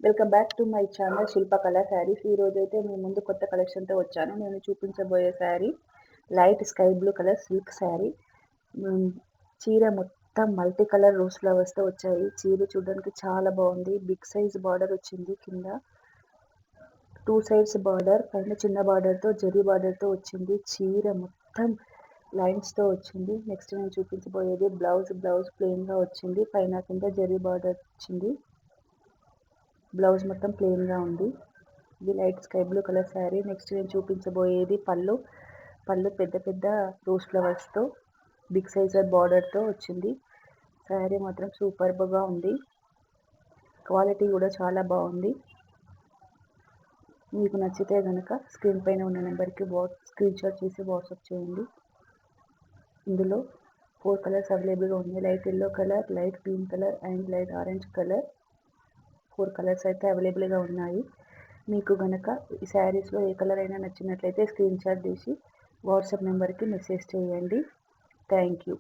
Welcome back to my channel శిల్పకళ శారీస్. ఈ రోజు అయితే మీ ముందు కొత్త కలెక్షన్తో వచ్చాను. నేను చూపించబోయే sari light sky blue colour silk sari. చీర మొత్తం మల్టీ కలర్ రోజ్ ఫ్లవర్స్తో వచ్చాయి. చీర చూడడానికి చాలా బాగుంది. బిగ్ సైజ్ బార్డర్ వచ్చింది. కింద 2 సైడ్స్ బార్డర్, పైన చిన్న బార్డర్తో జరీ బార్డర్తో వచ్చింది. చీర మొత్తం లైన్స్తో వచ్చింది. నెక్స్ట్ నేను చూపించబోయేది బ్లౌజ్ ప్లెయిన్గా వచ్చింది. పైన కింద జరీ బార్డర్ వచ్చింది. బ్లౌజ్ మొత్తం ప్లెయిన్గా ఉంది. ఇది light sky blue colour sari. Next నేను చూపించబోయేది పళ్ళు పెద్ద పెద్ద రోజ్ ఫ్లవర్స్తో బిగ్ సైజర్ బార్డర్తో వచ్చింది. శారీ మాత్రం సూపర్బ్గా ఉంది. క్వాలిటీ కూడా చాలా బాగుంది. మీకు నచ్చితే కనుక స్క్రీన్ పైన ఉన్న నెంబర్కి స్క్రీన్ షాట్ చేసి వాట్సాప్ చేయండి. ఇందులో 4 కలర్స్ అవైలబుల్గా ఉన్నాయి. Light yellow colour, light green colour and light orange colour. 4 colours అయితే అవైలబుల్గా ఉన్నాయి. మీకు కనుక ఈ శారీస్లో ఏ కలర్ అయినా నచ్చినట్లయితే స్క్రీన్ షాట్ తీసి వాట్సాప్ నెంబర్కి మెసేజ్ చేయండి. Thank you.